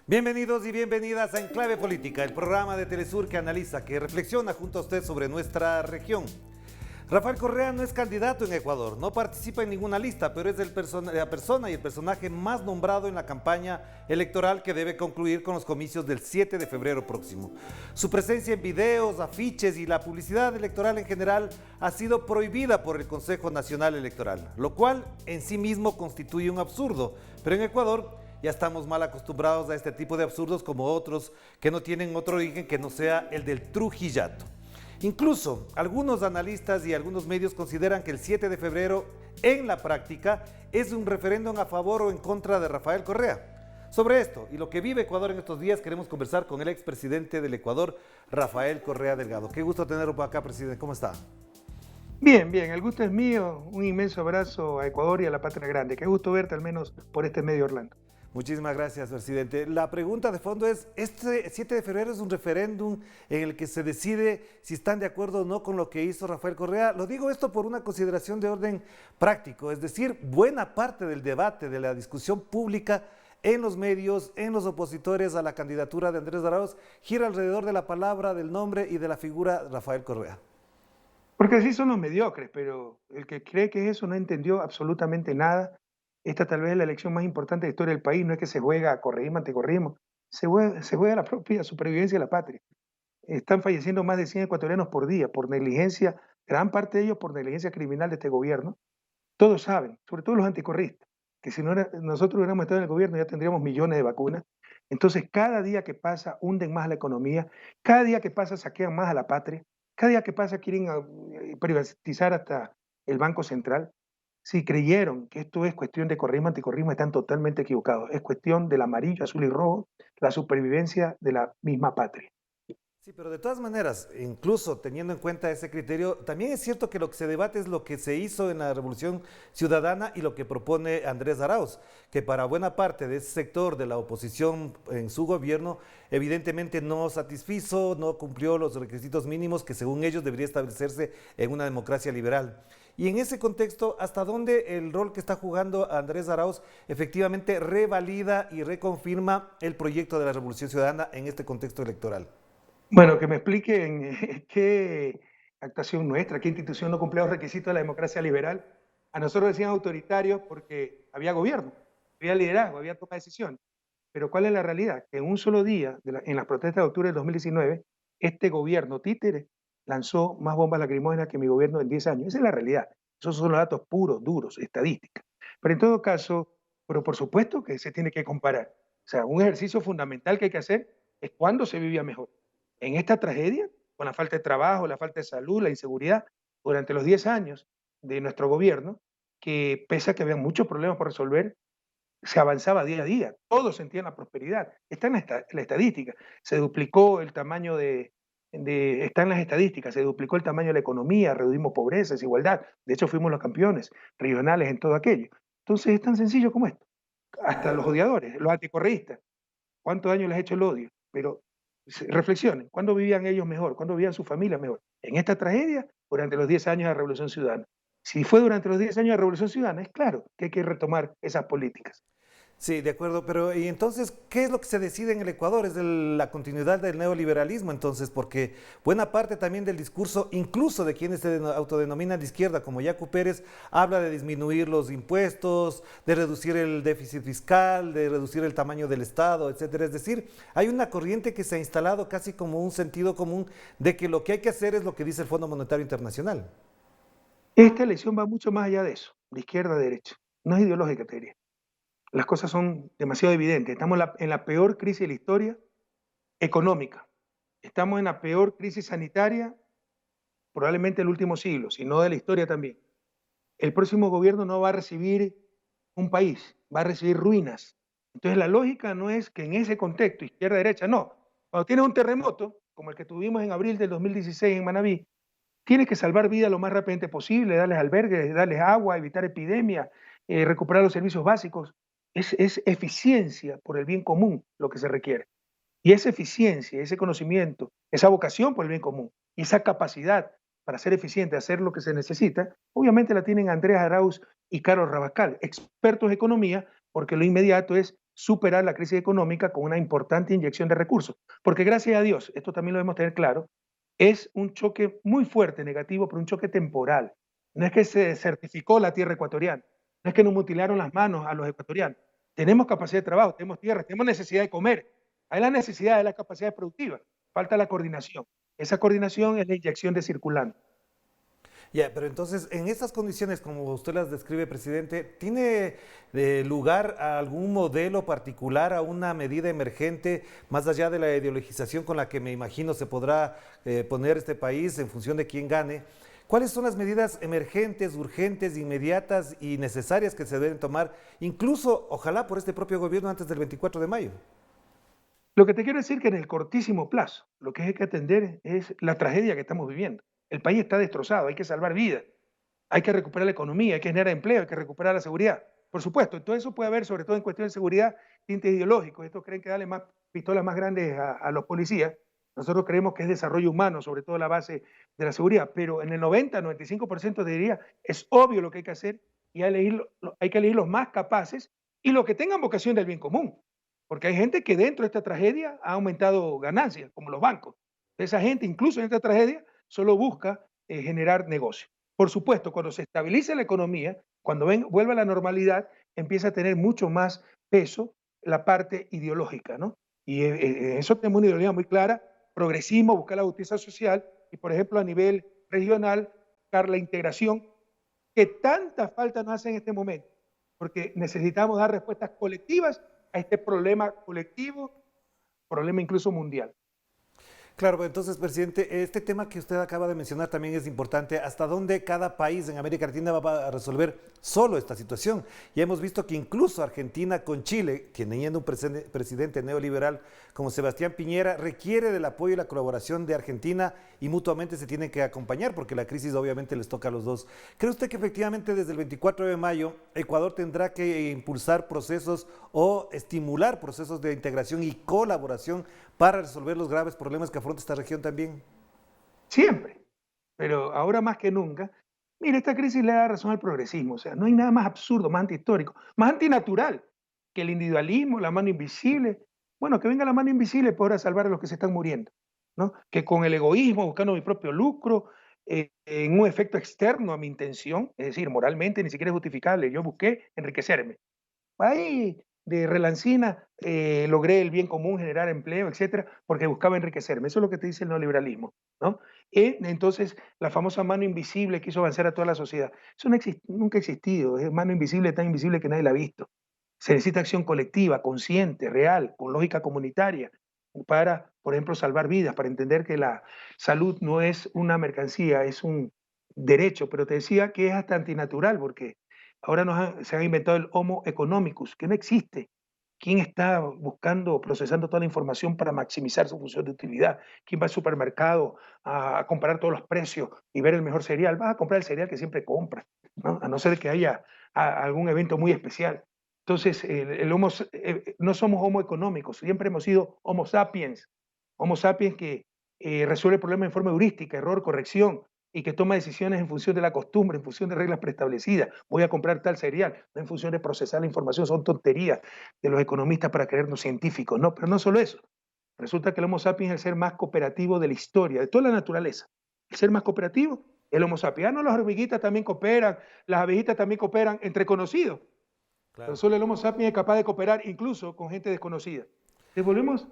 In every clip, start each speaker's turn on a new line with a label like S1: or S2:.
S1: Bienvenidos y bienvenidas a Enclave Política, el programa de Telesur que analiza, que reflexiona junto a usted sobre nuestra región. Rafael Correa no es candidato en Ecuador, no participa en ninguna lista, pero es la persona y el personaje más nombrado en la campaña electoral que debe concluir con los comicios del 7 de febrero próximo. Su presencia en videos, afiches y la publicidad electoral en general ha sido prohibida por el Consejo Nacional Electoral, lo cual en sí mismo constituye un absurdo, pero en Ecuador ya estamos mal acostumbrados a este tipo de absurdos como otros que no tienen otro origen que no sea el del trujillato. Incluso algunos analistas y algunos medios consideran que el 7 de febrero en la práctica es un referéndum a favor o en contra de Rafael Correa. Sobre esto y lo que vive Ecuador en estos días queremos conversar con el expresidente del Ecuador, Rafael Correa Delgado. Qué gusto tenerlo por acá, presidente. ¿Cómo está?
S2: Bien, bien, el gusto es mío. Un inmenso abrazo a Ecuador y a la Patria Grande. Qué gusto verte al menos por este medio, Orlando.
S1: Muchísimas gracias, presidente. La pregunta de fondo es, ¿este 7 de febrero es un referéndum en el que se decide si están de acuerdo o no con lo que hizo Rafael Correa? Lo digo esto por una consideración de orden práctico, es decir, buena parte del debate, de la discusión pública en los medios, en los opositores a la candidatura de Andrés Arauz, gira alrededor de la palabra, del nombre y de la figura Rafael Correa.
S2: Porque así son los mediocres, pero el que cree que eso no entendió absolutamente nada. Esta tal vez es la elección más importante de la historia del país. No es que se juega a correísmo, anticorreísmo. Se juega la propia supervivencia de la patria. Están falleciendo más de 100 ecuatorianos por día por negligencia, gran parte de ellos por negligencia criminal de este gobierno. Todos saben, sobre todo los anticorristas, que si nosotros hubiéramos estado en el gobierno ya tendríamos millones de vacunas. Entonces, cada día que pasa hunden más la economía, cada día que pasa saquean más a la patria, cada día que pasa quieren privatizar hasta el Banco Central. Si creyeron que esto es cuestión de correísmo, anticorreísmo, están totalmente equivocados. Es cuestión del amarillo, azul y rojo, la supervivencia de la misma patria.
S1: Sí, pero de todas maneras, incluso teniendo en cuenta ese criterio, también es cierto que lo que se debate es lo que se hizo en la Revolución Ciudadana y lo que propone Andrés Arauz, que para buena parte de ese sector de la oposición en su gobierno, evidentemente no satisfizo, no cumplió los requisitos mínimos que según ellos debería establecerse en una democracia liberal. Y en ese contexto, ¿hasta dónde el rol que está jugando Andrés Arauz efectivamente revalida y reconfirma el proyecto de la Revolución Ciudadana en este contexto electoral?
S2: Bueno, que me expliquen qué actuación nuestra, qué institución no cumplía los requisitos de la democracia liberal. A nosotros decían autoritarios porque había gobierno, había liderazgo, había toma de decisiones. Pero ¿cuál es la realidad? Que en un solo día, en las protestas de octubre del 2019, este gobierno títere lanzó más bombas lacrimógenas que mi gobierno en 10 años. Esa es la realidad. Esos son los datos puros, duros, estadísticas. Pero en todo caso, pero por supuesto que se tiene que comparar. O sea, un ejercicio fundamental que hay que hacer es cuándo se vivía mejor. En esta tragedia, con la falta de trabajo, la falta de salud, la inseguridad, durante los 10 años de nuestro gobierno, que pese a que había muchos problemas por resolver, se avanzaba día a día, todos sentían la prosperidad. Está en la estadística, se duplicó el tamaño está en las estadísticas, se duplicó el tamaño de la economía, reducimos pobreza, desigualdad, de hecho fuimos los campeones regionales en todo aquello. Entonces es tan sencillo como esto. Hasta los odiadores, los anticorreístas, ¿cuánto daño les ha hecho el odio? Pero reflexionen, ¿cuándo vivían ellos mejor? ¿Cuándo vivían sus familias mejor? ¿En esta tragedia o durante los 10 años de la Revolución Ciudadana? Si fue durante los 10 años de la Revolución Ciudadana, es claro que hay que retomar esas políticas.
S1: Sí, de acuerdo, pero ¿y entonces qué es lo que se decide en el Ecuador? ¿Es la continuidad del neoliberalismo entonces? Porque buena parte también del discurso, incluso de quienes se autodenominan de izquierda, como Yacu Pérez, habla de disminuir los impuestos, de reducir el déficit fiscal, de reducir el tamaño del Estado, etcétera. Es decir, hay una corriente que se ha instalado casi como un sentido común de que lo que hay que hacer es lo que dice el Fondo Monetario Internacional.
S2: Esta elección va mucho más allá de eso, de izquierda a derecha. No es ideológica, te diría. Las cosas son demasiado evidentes. Estamos en la peor crisis de la historia económica. Estamos en la peor crisis sanitaria, probablemente del último siglo, si no de la historia también. El próximo gobierno no va a recibir un país, va a recibir ruinas. Entonces la lógica no es que en ese contexto, izquierda-derecha, no. Cuando tienes un terremoto, como el que tuvimos en abril del 2016 en Manabí, tienes que salvar vidas lo más rápidamente posible, darles albergues, darles agua, evitar epidemias, recuperar los servicios básicos. es eficiencia por el bien común lo que se requiere. Y esa eficiencia, ese conocimiento, esa vocación por el bien común y esa capacidad para ser eficiente, hacer lo que se necesita, obviamente la tienen Andrés Arauz y Carlos Rabascal, expertos de economía, porque lo inmediato es superar la crisis económica con una importante inyección de recursos. Porque gracias a Dios, esto también lo debemos tener claro, es un choque muy fuerte, negativo, pero un choque temporal. No es que se certificó la tierra ecuatoriana, no es que nos mutilaron las manos a los ecuatorianos. Tenemos capacidad de trabajo, tenemos tierra, tenemos necesidad de comer. Hay la necesidad de la capacidad productiva, falta la coordinación. Esa coordinación es la inyección de circulante.
S1: Ya, pero entonces, en estas condiciones, como usted las describe, presidente, ¿tiene lugar a algún modelo particular, a una medida emergente, más allá de la ideologización con la que me imagino se podrá poner este país en función de quién gane? ¿Cuáles son las medidas emergentes, urgentes, inmediatas y necesarias que se deben tomar, incluso, ojalá, por este propio gobierno antes del 24 de mayo?
S2: Lo que te quiero decir es que en el cortísimo plazo, lo que hay que atender es la tragedia que estamos viviendo. El país está destrozado, hay que salvar vidas, hay que recuperar la economía, hay que generar empleo, hay que recuperar la seguridad. Por supuesto, todo eso puede haber, sobre todo en cuestión de seguridad, tintes ideológicos. Estos creen que darle más pistolas más grandes a los policías. Nosotros creemos que es desarrollo humano, sobre todo la base de la seguridad. Pero en el 90-95% diría, es obvio lo que hay que hacer y hay que elegir los más capaces y los que tengan vocación del bien común. Porque hay gente que dentro de esta tragedia ha aumentado ganancias, como los bancos. Esa gente, incluso en esta tragedia, solo busca generar negocio. Por supuesto, cuando se estabilice la economía, cuando vuelva a la normalidad, empieza a tener mucho más peso la parte ideológica, ¿no? Y eso tenemos una ideología muy clara, progresismo, buscar la justicia social y, por ejemplo, a nivel regional, buscar la integración, que tanta falta nos hace en este momento, porque necesitamos dar respuestas colectivas a este problema colectivo, problema incluso mundial.
S1: Claro, entonces, presidente, este tema que usted acaba de mencionar también es importante. ¿Hasta dónde cada país en América Latina va a resolver solo esta situación? Ya hemos visto que incluso Argentina con Chile, teniendo un presidente neoliberal como Sebastián Piñera, requiere del apoyo y la colaboración de Argentina y mutuamente se tienen que acompañar porque la crisis obviamente les toca a los dos. ¿Cree usted que efectivamente desde el 24 de mayo Ecuador tendrá que impulsar procesos o estimular procesos de integración y colaboración para resolver los graves problemas que afronta esta región también?
S2: Siempre, pero ahora más que nunca, mire, esta crisis le da razón al progresismo, o sea, no hay nada más absurdo, más antihistórico, más antinatural que el individualismo, la mano invisible. Bueno, que venga la mano invisible para salvar a los que se están muriendo, ¿no? Que con el egoísmo, buscando mi propio lucro, en un efecto externo a mi intención, es decir, moralmente ni siquiera es justificable, yo busqué enriquecerme. Ahí de relancina logré el bien común, generar empleo, etcétera, porque buscaba enriquecerme. Eso es lo que te dice el neoliberalismo, ¿no? Y entonces, la famosa mano invisible que hizo avanzar a toda la sociedad. Eso nunca ha existido. Es mano invisible, tan invisible que nadie la ha visto. Se necesita acción colectiva, consciente, real, con lógica comunitaria, para, por ejemplo, salvar vidas, para entender que la salud no es una mercancía, es un derecho. Pero te decía que es hasta antinatural, porque ahora se ha inventado el Homo economicus, que no existe. ¿Quién está buscando, procesando toda la información para maximizar su función de utilidad? ¿Quién va al supermercado a comparar todos los precios y ver el mejor cereal? Vas a comprar el cereal que siempre compras, ¿no? A no ser que haya algún evento muy especial. Entonces, no somos homo económicos, siempre hemos sido homo sapiens que resuelve problemas en forma heurística, error, corrección, y que toma decisiones en función de la costumbre, en función de reglas preestablecidas. Voy a comprar tal cereal, no en función de procesar la información, son tonterías de los economistas para creernos científicos, no, pero no solo eso. Resulta que el Homo sapiens es el ser más cooperativo de la historia, de toda la naturaleza. El ser más cooperativo, el Homo sapiens. Ah, no, las hormiguitas también cooperan, las abejitas también cooperan entre conocidos, pero
S1: Claro.
S2: solo el Homo sapiens es capaz de cooperar incluso con gente desconocida. Debemos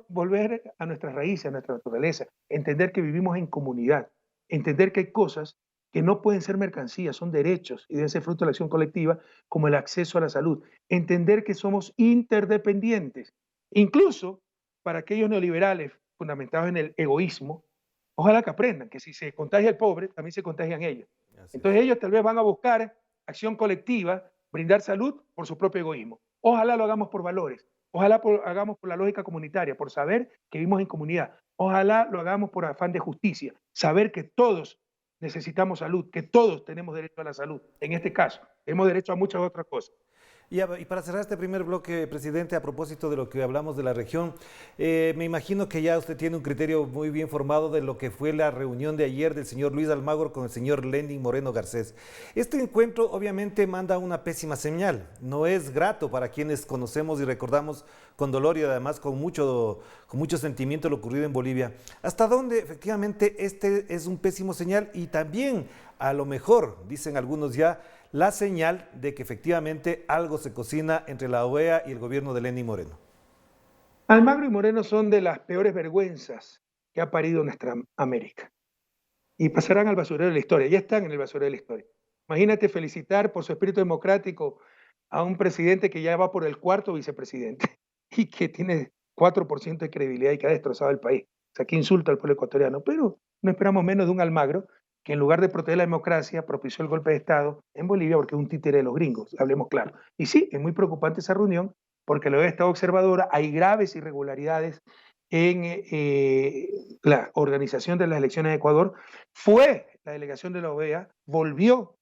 S2: volver a nuestras raíces, a nuestra naturaleza, entender que vivimos en comunidad, entender que hay cosas que no pueden ser mercancías, son derechos y deben ser fruto de la acción colectiva, como el acceso a la salud. Entender que somos interdependientes, incluso para aquellos neoliberales fundamentados en el egoísmo, ojalá que aprendan que si se contagia el pobre, también se contagian ellos.
S1: Así es.
S2: Entonces ellos tal vez van a buscar acción colectiva, brindar salud por su propio egoísmo. Ojalá lo hagamos por valores, ojalá hagamos por la lógica comunitaria, por saber que vivimos en comunidad. Ojalá lo hagamos por afán de justicia, saber que todos necesitamos salud, que todos tenemos derecho a la salud. En este caso, tenemos derecho a muchas otras cosas.
S1: Y para cerrar este primer bloque, presidente, a propósito de lo que hablamos de la región, me imagino que ya usted tiene un criterio muy bien formado de lo que fue la reunión de ayer del señor Luis Almagro con el señor Lenín Moreno Garcés. Este encuentro obviamente manda una pésima señal, no es grato para quienes conocemos y recordamos con dolor y además con mucho sentimiento lo ocurrido en Bolivia. ¿Hasta dónde efectivamente este es un pésimo señal? Y también, a lo mejor, dicen algunos ya, la señal de que efectivamente algo se cocina entre la OEA y el gobierno de Lenín Moreno.
S2: Almagro y Moreno son de las peores vergüenzas que ha parido nuestra América. Y pasarán al basurero de la historia, ya están en el basurero de la historia. Imagínate felicitar por su espíritu democrático a un presidente que ya va por el cuarto vicepresidente y que tiene 4% de credibilidad y que ha destrozado el país. O sea, que insulta al pueblo ecuatoriano. Pero no esperamos menos de un Almagro que en lugar de proteger la democracia, propició el golpe de Estado en Bolivia porque es un títere de los gringos, hablemos claro. Y sí, es muy preocupante esa reunión porque la OEA está observadora, hay graves irregularidades en la organización de las elecciones de Ecuador. Fue la delegación de la OEA, volvió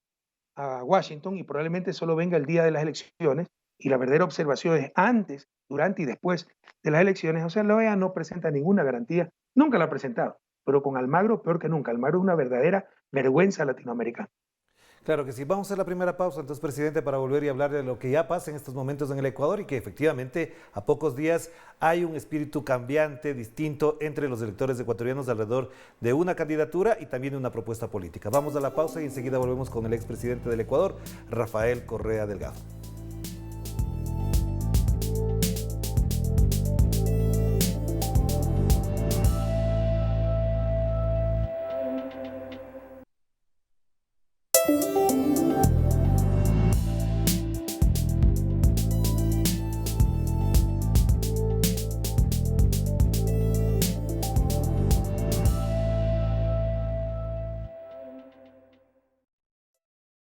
S2: a Washington y probablemente solo venga el día de las elecciones y la verdadera observación es antes, durante y después de las elecciones. O sea, la OEA no presenta ninguna garantía, nunca la ha presentado, pero con Almagro peor que nunca. Almagro es una verdadera vergüenza latinoamericana.
S1: Claro que sí. Vamos a hacer la primera pausa, entonces, presidente, para volver y hablar de lo que ya pasa en estos momentos en el Ecuador y que efectivamente a pocos días hay un espíritu cambiante, distinto entre los electores ecuatorianos alrededor de una candidatura y también de una propuesta política. Vamos a la pausa y enseguida volvemos con el expresidente del Ecuador, Rafael Correa Delgado.